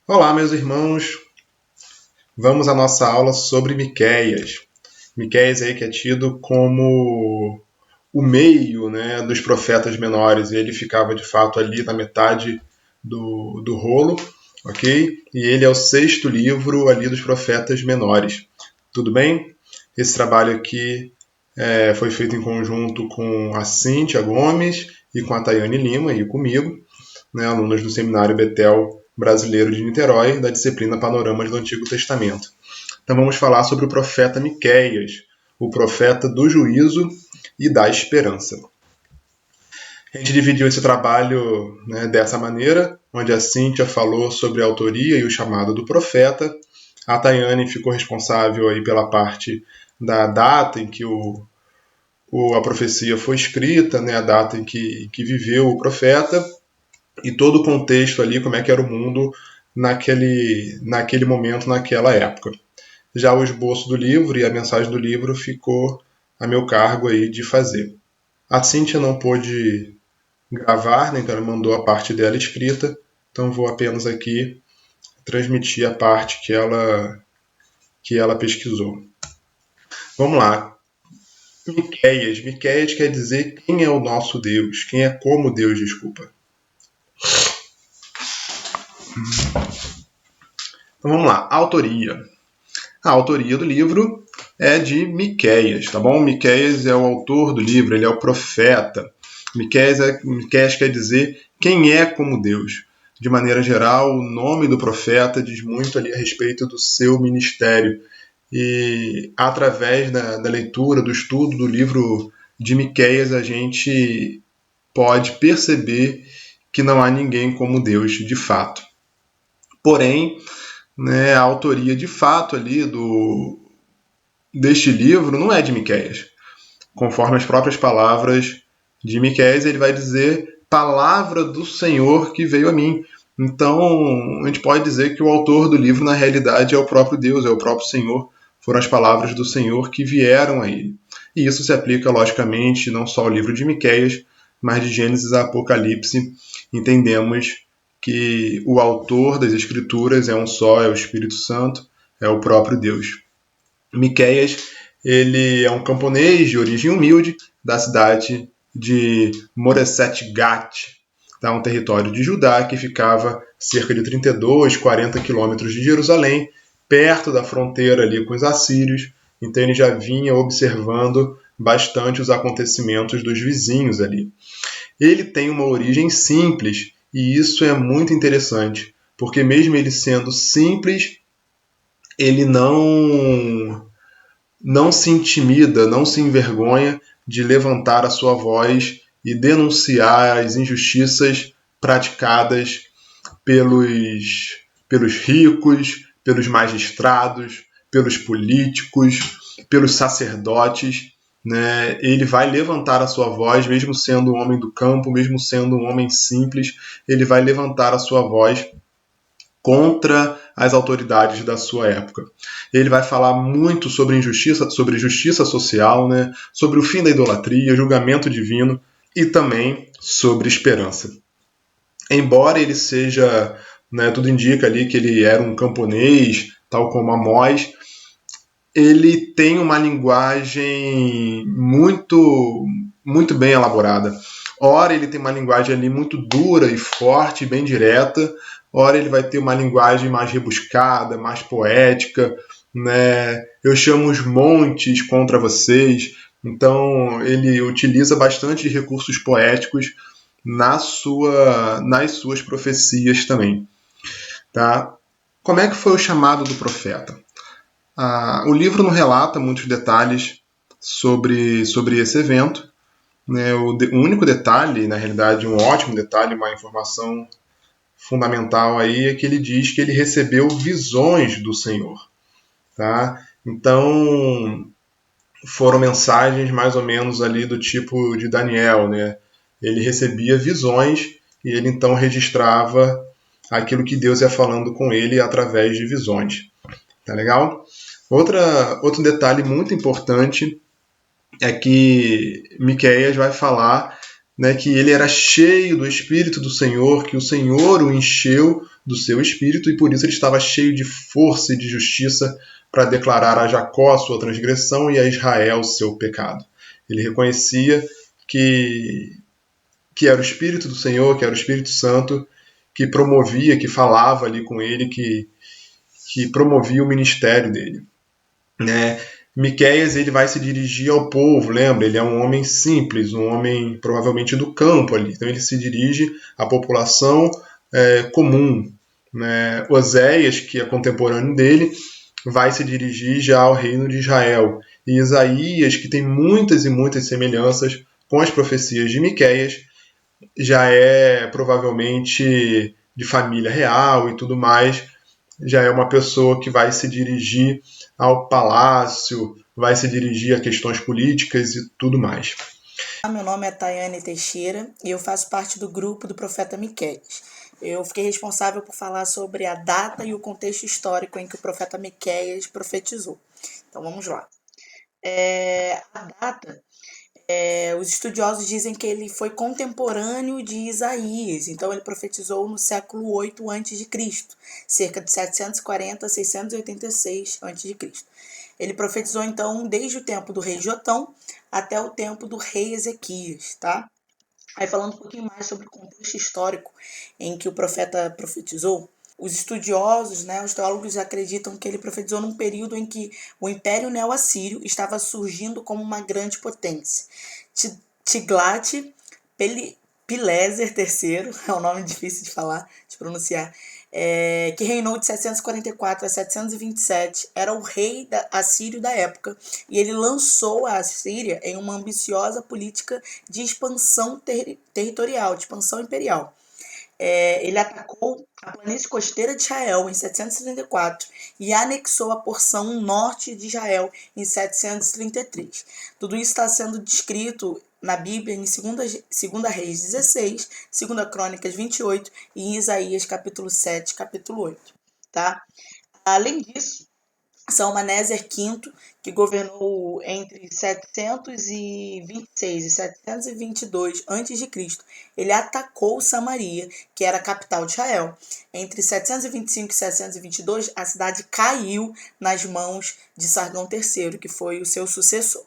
Olá, meus irmãos. Vamos à nossa aula sobre Miqueias. Miqueias aí que é tido como o meio, né, dos profetas menores. Ele ficava de fato ali na metade do rolo, ok? E ele é o sexto livro ali dos profetas menores. Tudo bem? Esse trabalho aqui foi feito em conjunto com a Cíntia Gomes e com a Tayane Lima e comigo, né, alunas do Seminário Betel Brasileiro de Niterói, da disciplina Panoramas do Antigo Testamento. Então vamos falar sobre o profeta Miqueias, o profeta do juízo e da esperança. A gente dividiu esse trabalho, né, dessa maneira, onde a Cíntia falou sobre a autoria e o chamado do profeta, a Tayane ficou responsável aí pela parte da data em que a profecia foi escrita, né, a data em que viveu o profeta, e todo o contexto ali, como é que era o mundo naquele momento, naquela época. Já o esboço do livro e a mensagem do livro ficou a meu cargo aí de fazer. A Cíntia não pôde gravar, né, então ela mandou a parte dela escrita, então vou apenas aqui transmitir a parte que ela pesquisou. Vamos lá. Miqueias. Miqueias quer dizer quem é o nosso Deus, quem é como Deus, desculpa. Então vamos lá. Autoria. A autoria do livro é de Miqueias, tá bom? Miqueias é o autor do livro, ele é o profeta. Miqueias quer dizer quem é como Deus. De maneira geral, o nome do profeta diz muito ali a respeito do seu ministério. E através da leitura, do estudo do livro de Miqueias, a gente pode perceber que não há ninguém como Deus de fato. Porém, né, a autoria de fato ali deste livro não é de Miqueias. Conforme as próprias palavras de Miqueias, ele vai dizer palavra do Senhor que veio a mim. Então, a gente pode dizer que o autor do livro, na realidade, é o próprio Deus, é o próprio Senhor. Foram as palavras do Senhor que vieram a ele. E isso se aplica, logicamente, não só ao livro de Miqueias, mas de Gênesis a Apocalipse. Entendemos que o autor das Escrituras é um só, é o Espírito Santo, é o próprio Deus. Miqueias, ele é um camponês de origem humilde da cidade de Moreset Gat, tá? Um território de Judá que ficava cerca de 32, 40 quilômetros de Jerusalém, perto da fronteira ali com os assírios. Então ele já vinha observando bastante os acontecimentos dos vizinhos ali. Ele tem uma origem simples e isso é muito interessante, porque mesmo ele sendo simples, ele não se intimida, não se envergonha de levantar a sua voz e denunciar as injustiças praticadas pelos ricos, pelos magistrados, pelos políticos, pelos sacerdotes. Né? Ele vai levantar a sua voz, mesmo sendo um homem do campo, mesmo sendo um homem simples, ele vai levantar a sua voz contra as autoridades da sua época. Ele vai falar muito sobre injustiça, sobre justiça social, né? Sobre o fim da idolatria, julgamento divino e também sobre esperança. Embora ele seja, né, tudo indica ali que ele era um camponês, tal como Amós, ele tem uma linguagem muito bem elaborada. Ora, ele tem uma linguagem ali muito dura e forte, bem direta. Ora, ele vai ter uma linguagem mais rebuscada, mais poética, né? Eu chamo os montes contra vocês. Então, ele utiliza bastante recursos poéticos nas suas profecias também. Tá? Como é que foi o chamado do profeta? O livro não relata muitos detalhes sobre esse evento. Né? O único detalhe, na realidade, um ótimo detalhe, uma informação fundamental aí, é que ele diz que ele recebeu visões do Senhor. Tá? Então, foram mensagens mais ou menos ali do tipo de Daniel. Né? Ele recebia visões e ele então registrava aquilo que Deus ia falando com ele através de visões. Tá legal? Outro detalhe muito importante é que Miqueias vai falar, né, que ele era cheio do Espírito do Senhor, que o Senhor o encheu do seu espírito, e por isso ele estava cheio de força e de justiça para declarar a Jacó a sua transgressão e a Israel o seu pecado. Ele reconhecia que era o Espírito do Senhor, que era o Espírito Santo, que promovia, que falava ali com ele, que promovia o ministério dele. Né? Miqueias, ele vai se dirigir ao povo, lembra? Ele é um homem simples, um homem provavelmente do campo ali. Então ele se dirige à população comum. Né? Oséias, que é contemporâneo dele, vai se dirigir já ao reino de Israel. E Isaías, que tem muitas e muitas semelhanças com as profecias de Miqueias, já é provavelmente de família real e tudo mais, já é uma pessoa que vai se dirigir ao palácio, vai se dirigir a questões políticas e tudo mais. Meu nome é Tayane Teixeira e eu faço parte do grupo do profeta Miqueias. Eu fiquei responsável por falar sobre a data e o contexto histórico em que o profeta Miqueias profetizou. Então vamos lá. A data, os estudiosos dizem que ele foi contemporâneo de Isaías, então ele profetizou no século 8 a.C., cerca de 740 a 686 a.C. Ele profetizou, então, desde o tempo do rei Jotão até o tempo do rei Ezequias, tá? Aí, falando um pouquinho mais sobre o contexto histórico em que o profeta profetizou, os estudiosos, né, os teólogos acreditam que ele profetizou num período em que o Império Neo-Assírio estava surgindo como uma grande potência. Tiglat-Pileser III, é um nome difícil de falar, de pronunciar, que reinou de 744 a 727, era o rei assírio da época, e ele lançou a Assíria em uma ambiciosa política de expansão territorial, de expansão imperial. Ele atacou a planície costeira de Israel em 734 e anexou a porção norte de Israel em 733. Tudo isso está sendo descrito na Bíblia em 2 Reis 16, 2 Crônicas 28 e em Isaías capítulo 7, capítulo 8. Tá? Além disso, Salmaneser V, que governou entre 726 e 722 a.C., ele atacou Samaria, que era a capital de Israel. Entre 725 e 722, a cidade caiu nas mãos de Sargão III, que foi o seu sucessor.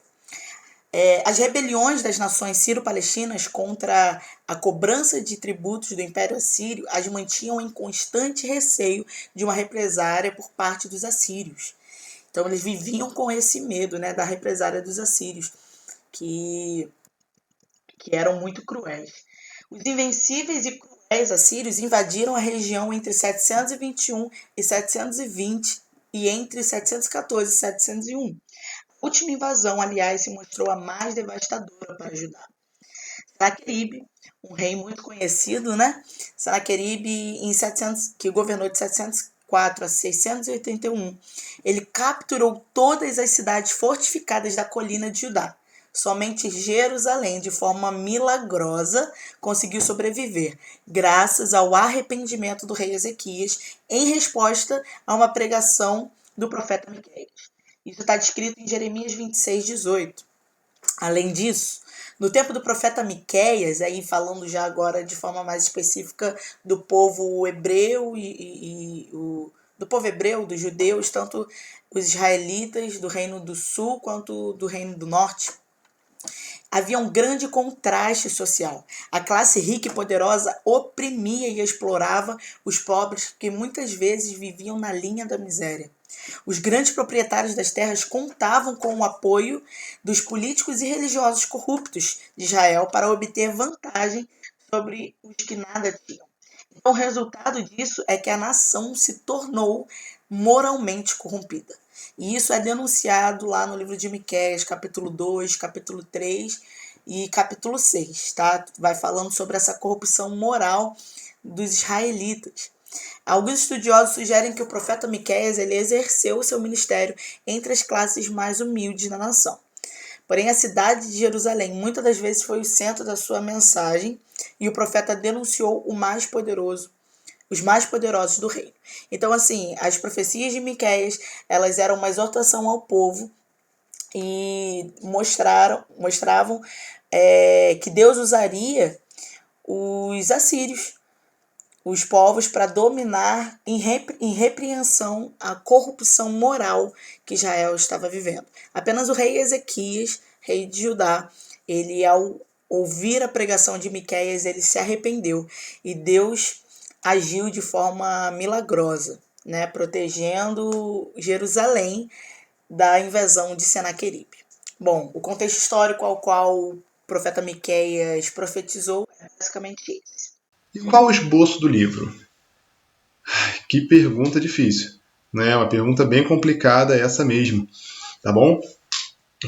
As rebeliões das nações sírio-palestinas contra a cobrança de tributos do Império Assírio as mantinham em constante receio de uma represária por parte dos assírios. Então eles viviam com esse medo, né, da represária dos assírios, que eram muito cruéis. Os invencíveis e cruéis assírios invadiram a região entre 721 e 720 e entre 714 e 701. A última invasão, aliás, se mostrou a mais devastadora para Judá. Senaqueribe, um rei muito conhecido, né? Senaqueribe, que governou de 704 a 681, ele capturou todas as cidades fortificadas da colina de Judá. Somente Jerusalém, de forma milagrosa, conseguiu sobreviver, graças ao arrependimento do rei Ezequias, em resposta a uma pregação do profeta Miqueias. Isso está descrito em Jeremias 26, 18. Além disso, no tempo do profeta Miqueias, aí falando já agora de forma mais específica do povo hebreu do povo hebreu, dos judeus, tanto os israelitas do reino do sul quanto do reino do norte, havia um grande contraste social. A classe rica e poderosa oprimia e explorava os pobres que muitas vezes viviam na linha da miséria. Os grandes proprietários das terras contavam com o apoio dos políticos e religiosos corruptos de Israel para obter vantagem sobre os que nada tinham. Então, o resultado disso é que a nação se tornou moralmente corrompida. E isso é denunciado lá no livro de Miqueias, capítulo 2, capítulo 3 e capítulo 6. Tá? Vai falando sobre essa corrupção moral dos israelitas. Alguns estudiosos sugerem que o profeta Miqueias ele exerceu o seu ministério entre as classes mais humildes da nação. Porém, a cidade de Jerusalém muitas das vezes foi o centro da sua mensagem e o profeta denunciou os mais poderosos do reino. Então, assim, as profecias de Miqueias, elas eram uma exortação ao povo e mostravam que Deus usaria os assírios, os povos para dominar em repreensão à corrupção moral que Israel estava vivendo. Apenas o rei Ezequias, rei de Judá, ele, ao ouvir a pregação de Miqueias, ele se arrependeu e Deus agiu de forma milagrosa, né, protegendo Jerusalém da invasão de Senaqueribe. Bom, o contexto histórico ao qual o profeta Miqueias profetizou é basicamente esse. E qual o esboço do livro? Que pergunta difícil, né? Uma pergunta bem complicada essa mesmo, tá bom?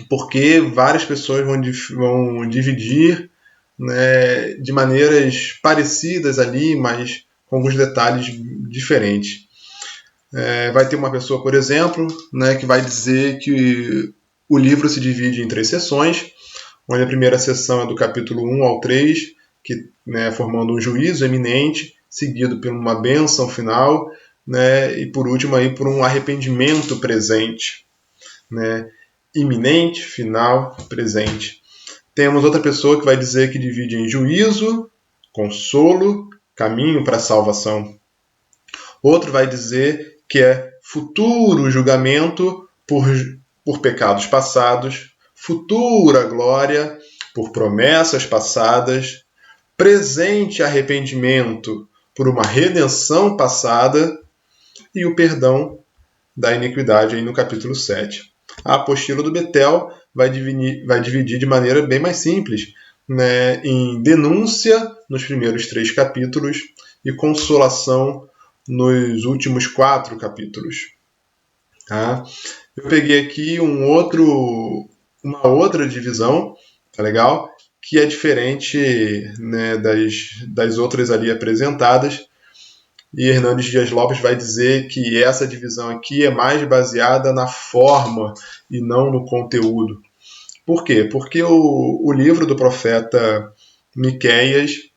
Porque várias pessoas vão dividir, né, de maneiras parecidas ali, mas com alguns detalhes diferentes. Vai ter uma pessoa, por exemplo, né, que vai dizer que o livro se divide em 3 sessões, onde a primeira sessão é do capítulo 1 ao 3, que, né, formando um juízo eminente, seguido por uma bênção final, né, e por último aí por um arrependimento presente, né, iminente, final, presente. Temos outra pessoa que vai dizer que divide em juízo, consolo, caminho para a salvação. Outro vai dizer que é futuro julgamento por pecados passados, futura glória por promessas passadas, presente arrependimento por uma redenção passada e o perdão da iniquidade aí no capítulo 7. A apostila do Betel vai dividir de maneira bem mais simples, né, em denúncia nos primeiros 3 capítulos e consolação nos últimos 4 capítulos. Tá? Eu peguei aqui uma outra divisão, tá legal? Que é diferente, né, das outras ali apresentadas. E Hernandes Dias Lopes vai dizer que essa divisão aqui é mais baseada na forma e não no conteúdo. Por quê? Porque o livro do profeta Miqueias,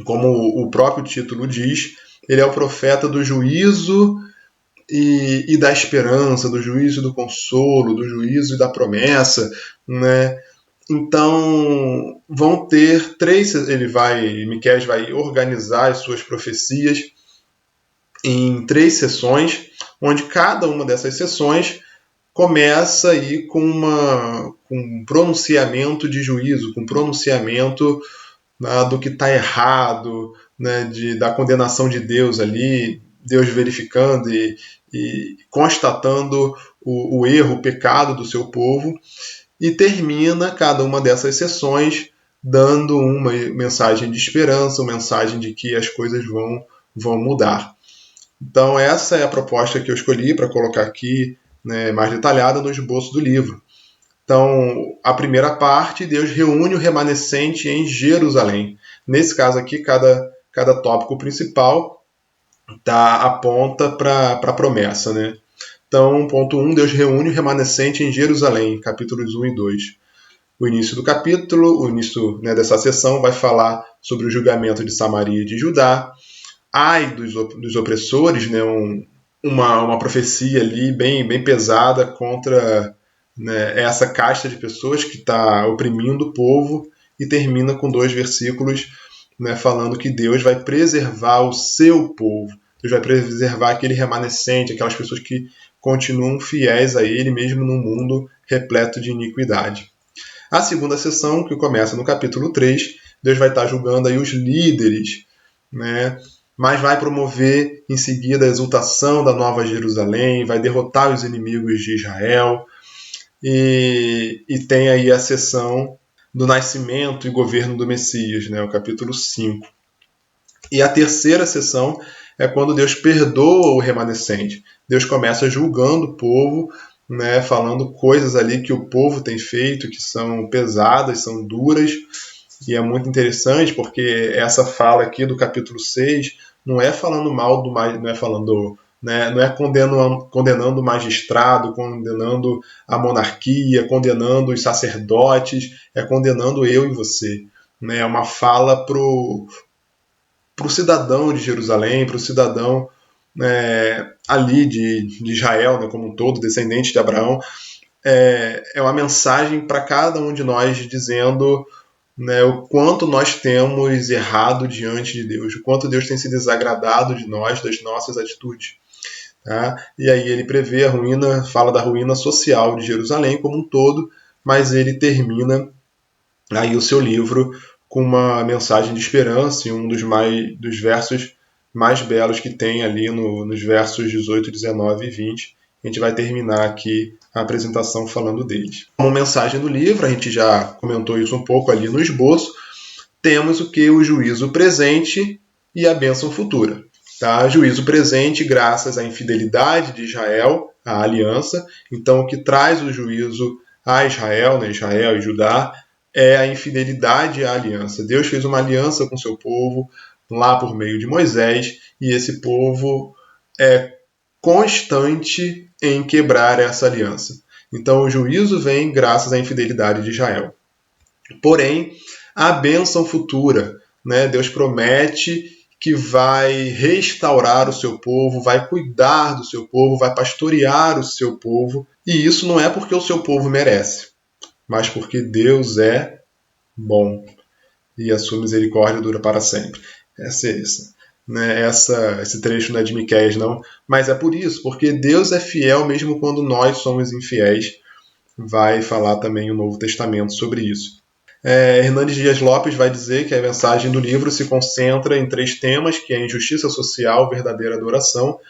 como o próprio título diz, ele é o profeta do juízo e da esperança, do juízo e do consolo, do juízo e da promessa, né? Então, vão ter 3... Miqueias vai organizar as suas profecias em 3 sessões, onde cada uma dessas sessões começa aí com um pronunciamento de juízo, com um pronunciamento, né, do que está errado, né, da condenação de Deus ali, Deus verificando e constatando o erro, o pecado do seu povo, e termina cada uma dessas sessões dando uma mensagem de esperança, uma mensagem de que as coisas vão mudar. Então essa é a proposta que eu escolhi para colocar aqui, né, mais detalhada no esboço do livro. Então, a primeira parte, Deus reúne o remanescente em Jerusalém. Nesse caso aqui, cada tópico principal aponta para a promessa, né? Então, ponto 1, Deus reúne o remanescente em Jerusalém, capítulos 1 e 2. O início do capítulo, o início, né, dessa sessão, vai falar sobre o julgamento de Samaria e de Judá. Ai dos opressores, né, uma profecia ali bem pesada contra, né, essa casta de pessoas que está oprimindo o povo, e termina com 2 versículos, né, falando que Deus vai preservar o seu povo. Deus vai preservar aquele remanescente, aquelas pessoas que continuam fiéis a Ele, mesmo num mundo repleto de iniquidade. A segunda sessão, que começa no capítulo 3, Deus vai estar julgando aí os líderes, né, mas vai promover em seguida a exultação da Nova Jerusalém, vai derrotar os inimigos de Israel, e tem aí a sessão do nascimento e governo do Messias, né, o capítulo 5. E a terceira sessão é quando Deus perdoa o remanescente. Deus começa julgando o povo, né, falando coisas ali que o povo tem feito, que são pesadas, são duras. E é muito interessante porque essa fala aqui do capítulo 6 não é falando mal do mais, não é falando, né, não é condenando o magistrado, condenando a monarquia, condenando os sacerdotes, é condenando eu e você. Né? É uma fala pro cidadão de Jerusalém, para o cidadão, ali de Israel, né, como um todo, descendente de Abraão. É uma mensagem para cada um de nós dizendo né, o quanto nós temos errado diante de Deus, o quanto Deus tem se desagradado de nós, das nossas atitudes. Tá? E aí ele prevê a ruína, fala da ruína social de Jerusalém como um todo, mas ele termina aí o seu livro com uma mensagem de esperança, e um dos versos mais belos que tem ali nos versos 18, 19 e 20. A gente vai terminar aqui a apresentação falando deles. Como mensagem do livro, a gente já comentou isso um pouco ali no esboço, temos o que? O juízo presente e a bênção futura. Tá? Juízo presente graças à infidelidade de Israel, à aliança. Então, o que traz o juízo a Israel, né? Israel e Judá, é a infidelidade à aliança. Deus fez uma aliança com seu povo lá por meio de Moisés, e esse povo é constante em quebrar essa aliança. Então o juízo vem graças à infidelidade de Israel. Porém, a bênção futura, né? Deus promete que vai restaurar o seu povo, vai cuidar do seu povo, vai pastorear o seu povo, e isso não é porque o seu povo merece, mas porque Deus é bom e a sua misericórdia dura para sempre. Essa é isso. Né? Esse trecho não é de Miqueias, não, mas é por isso, porque Deus é fiel mesmo quando nós somos infiéis. Vai falar também o Novo Testamento sobre isso. Hernandes Dias Lopes vai dizer que a mensagem do livro se concentra em 3 temas, que é injustiça social, verdadeira adoração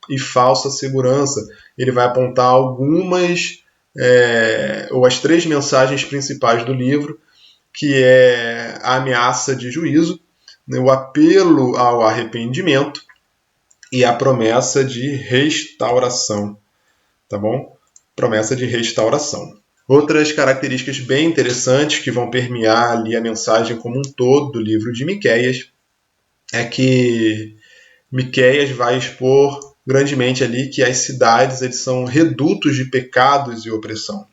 e falsa segurança. Ele vai apontar algumas, ou as 3 mensagens principais do livro, que é a ameaça de juízo, né, o apelo ao arrependimento e a promessa de restauração. Tá bom? Promessa de restauração. Outras características bem interessantes que vão permear ali a mensagem como um todo do livro de Miqueias é que Miqueias vai expor grandemente ali que as cidades eles são redutos de pecados e opressão.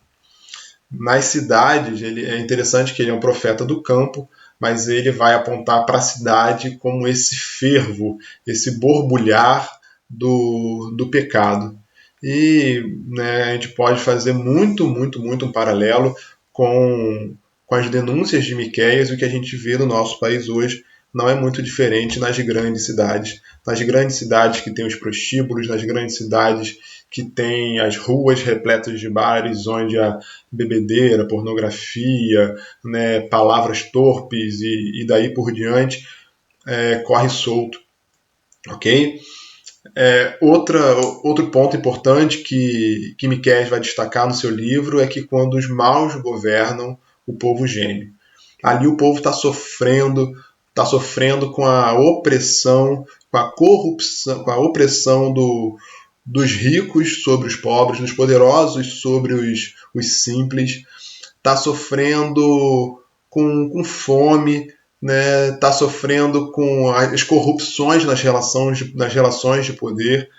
Nas cidades, é interessante que ele é um profeta do campo, mas ele vai apontar para a cidade como esse fervo, esse borbulhar do pecado. E né, a gente pode fazer muito um paralelo com as denúncias de Miqueias, o que a gente vê no nosso país hoje não é muito diferente nas grandes cidades. Nas grandes cidades que tem os prostíbulos, nas grandes cidades que tem as ruas repletas de bares onde a bebedeira, pornografia, né, palavras torpes e daí por diante corre solto. Ok? Outro ponto importante que Miqueias vai destacar no seu livro é que quando os maus governam, o povo geme. Ali o povo está sofrendo com a opressão, com a corrupção, com a opressão dos ricos sobre os pobres, dos poderosos sobre os simples, está sofrendo com fome, né, está sofrendo com as corrupções nas relações de poder.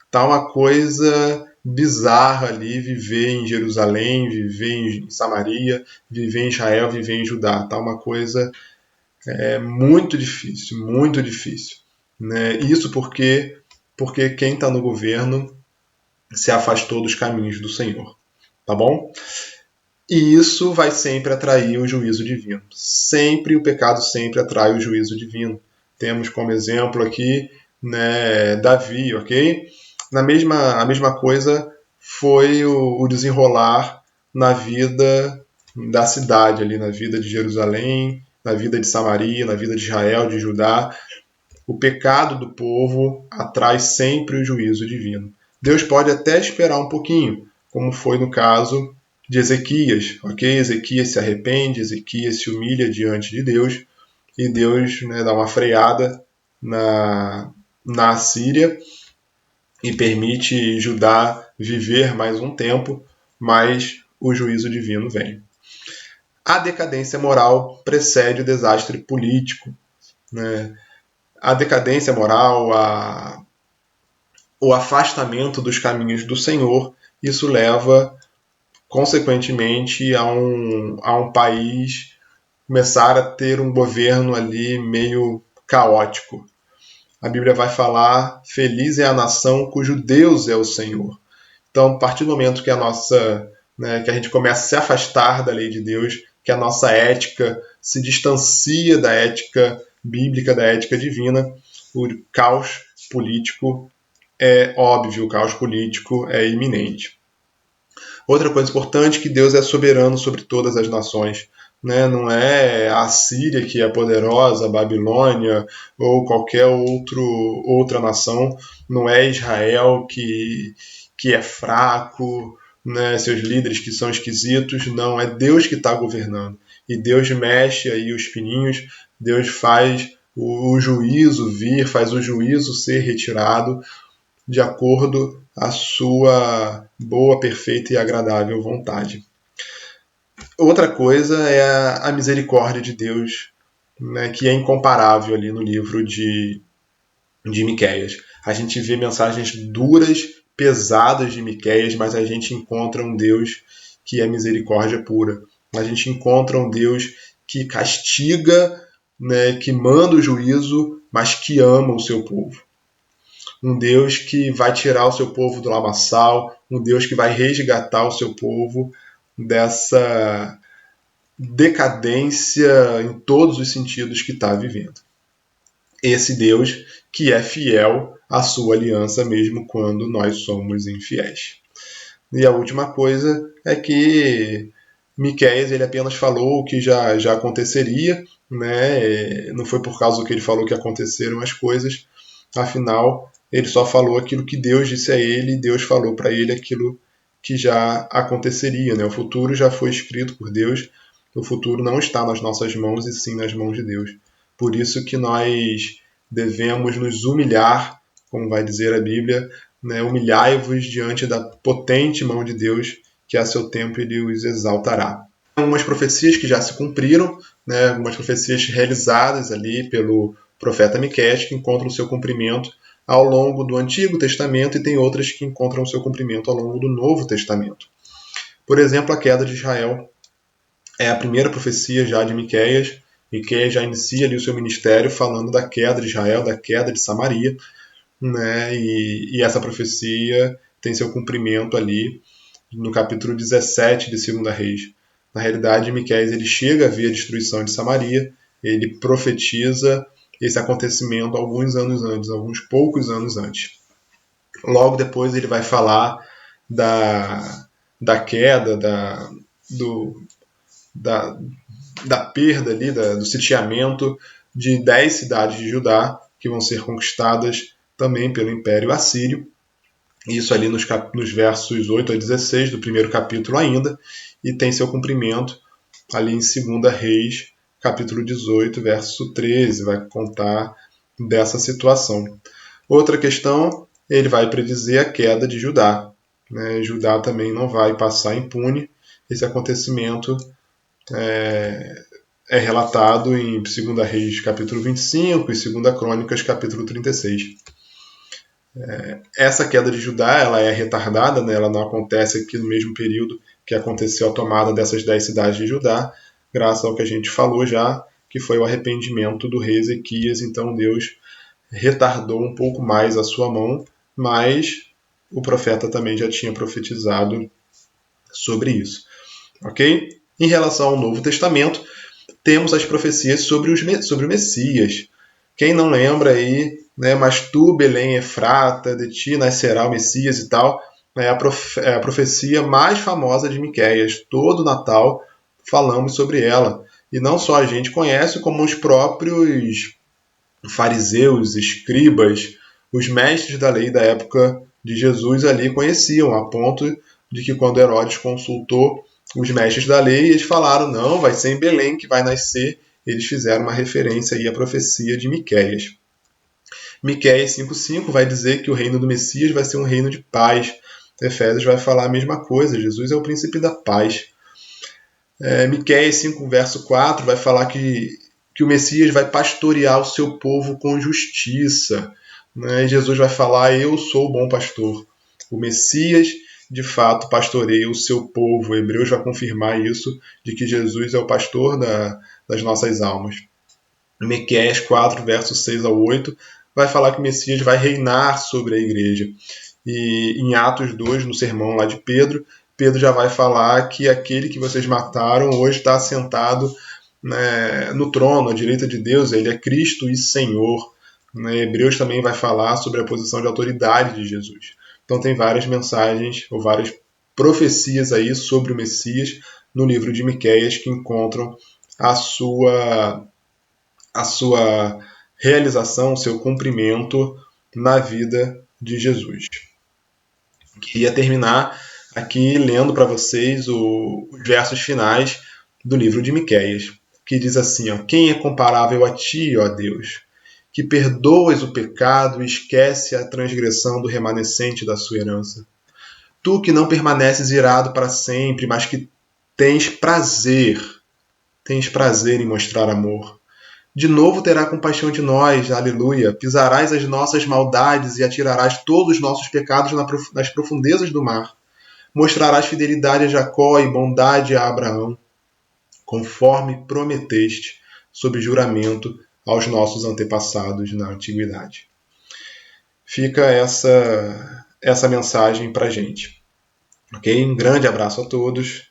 Está uma coisa bizarra ali viver em Jerusalém, viver em Samaria, viver em Israel, viver em Judá. Está uma coisa muito difícil, muito difícil. Né? Isso porque quem está no governo se afastou dos caminhos do Senhor. Tá bom? E isso vai sempre atrair o juízo divino. Sempre o pecado sempre atrai o juízo divino. Temos como exemplo aqui, né, Davi, ok? A mesma coisa foi o desenrolar na vida da cidade, ali, na vida de Jerusalém, na vida de Samaria, na vida de Israel, de Judá. O pecado do povo atrai sempre o juízo divino. Deus pode até esperar um pouquinho, como foi no caso de Ezequias, ok? Ezequias se arrepende, Ezequias se humilha diante de Deus, e Deus, né, dá uma freada na Assíria e permite Judá viver mais um tempo, mas o juízo divino vem. A decadência moral precede o desastre político. Né? A decadência moral, o afastamento dos caminhos do Senhor, isso leva consequentemente a um país começar a ter um governo ali meio caótico. A Bíblia vai falar: feliz é a nação cujo Deus é o Senhor. Então, a partir do momento que que a gente começa a se afastar da lei de Deus, que a nossa ética se distancia da ética bíblica, da ética divina. O caos político é óbvio, o caos político é iminente. Outra coisa importante é que Deus é soberano sobre todas as nações. Né? Não é a Síria que é poderosa, a Babilônia ou qualquer outra nação. Não é Israel que é fraco, né? Seus líderes que são esquisitos. Não, é Deus que está governando. E Deus mexe aí os pininhos, Deus faz o juízo vir, faz o juízo ser retirado de acordo à sua boa, perfeita e agradável vontade. Outra coisa é a misericórdia de Deus, né, que é incomparável ali no livro de Miqueias. A gente vê mensagens duras, pesadas de Miqueias, mas a gente encontra um Deus que é misericórdia pura. A gente encontra um Deus que castiga, né, que manda o juízo, mas que ama o seu povo. Um Deus que vai tirar o seu povo do lamaçal, um Deus que vai resgatar o seu povo dessa decadência em todos os sentidos que está vivendo. Esse Deus que é fiel à sua aliança mesmo quando nós somos infiéis. E a última coisa é que Miqueias ele apenas falou o que já aconteceria, né? Não foi por causa do que ele falou que aconteceram as coisas, afinal ele só falou aquilo que Deus disse a ele, e Deus falou para ele aquilo que já aconteceria. Né? O futuro já foi escrito por Deus, o futuro não está nas nossas mãos e sim nas mãos de Deus. Por isso que nós devemos nos humilhar, como vai dizer a Bíblia, né? Humilhai-vos diante da potente mão de Deus, que a seu tempo ele os exaltará. Algumas profecias que já se cumpriram, né? Algumas profecias realizadas ali pelo profeta Miqueias que encontram o seu cumprimento ao longo do Antigo Testamento e tem outras que encontram o seu cumprimento ao longo do Novo Testamento. Por exemplo, a queda de Israel é a primeira profecia já de Miqueias. Miqueias já inicia ali o seu ministério falando da queda de Israel, da queda de Samaria, né? E essa profecia tem seu cumprimento ali no capítulo 17 de 2 Reis. Na realidade, Miqueias ele chega a ver a destruição de Samaria, ele profetiza esse acontecimento alguns anos antes, alguns poucos anos antes. Logo depois ele vai falar da queda, da perda ali, do sitiamento de 10 cidades de Judá, que vão ser conquistadas também pelo Império Assírio. Isso ali nos versos 8 a 16 do primeiro capítulo ainda, e tem seu cumprimento ali em 2 Reis, capítulo 18, verso 13, vai contar dessa situação. Outra questão, ele vai predizer a queda de Judá. Né? Judá também não vai passar impune. Esse acontecimento é relatado em 2 Reis, capítulo 25, e 2 Crônicas, capítulo 36. Essa queda de Judá ela é retardada, né? Ela não acontece aqui no mesmo período que aconteceu a tomada dessas 10 cidades de Judá, graças ao que a gente falou já, que foi o arrependimento do rei Ezequias. Então Deus retardou um pouco mais a sua mão, mas o profeta também já tinha profetizado sobre isso. Ok? Em relação ao Novo Testamento, temos as profecias sobre o Messias. Quem não lembra aí, né, mas tu, Belém Efrata, de ti nascerá o Messias e tal, é a profecia mais famosa de Miqueias. Todo Natal falamos sobre ela. E não só a gente conhece, como os próprios fariseus, escribas, os mestres da lei da época de Jesus ali conheciam, a ponto de que quando Herodes consultou os mestres da lei, eles falaram, não, vai ser em Belém que vai nascer. Eles fizeram uma referência aí à profecia de Miqueias. Miqueias 5,5 vai dizer que o reino do Messias vai ser um reino de paz. Efésios vai falar a mesma coisa, Jesus é o príncipe da paz. Miqueias 5, verso 4 vai falar que o Messias vai pastorear o seu povo com justiça. Né? Jesus vai falar, eu sou o bom pastor. O Messias, de fato, pastoreia o seu povo. Hebreus vai confirmar isso, de que Jesus é o pastor das nossas almas. Miqueias 4, versos 6 ao 8, vai falar que o Messias vai reinar sobre a igreja. E em Atos 2, no sermão lá de Pedro, Pedro já vai falar que aquele que vocês mataram hoje está assentado, né, no trono, à direita de Deus, ele é Cristo e Senhor. Né? Hebreus também vai falar sobre a posição de autoridade de Jesus. Então tem várias mensagens ou várias profecias aí sobre o Messias no livro de Miqueias que encontram a sua realização, o seu cumprimento na vida de Jesus. Queria terminar aqui lendo para vocês os versos finais do livro de Miqueias, que diz assim: ó, quem é comparável a ti, ó Deus, que perdoas o pecado e esquece a transgressão do remanescente da sua herança? Tu que não permaneces irado para sempre, mas que tens prazer em mostrar amor. De novo terá compaixão de nós, aleluia. Pisarás as nossas maldades e atirarás todos os nossos pecados nas profundezas do mar. Mostrarás fidelidade a Jacó e bondade a Abraão, conforme prometeste, sob juramento aos nossos antepassados na antiguidade. Fica essa mensagem para a gente. Ok? Um grande abraço a todos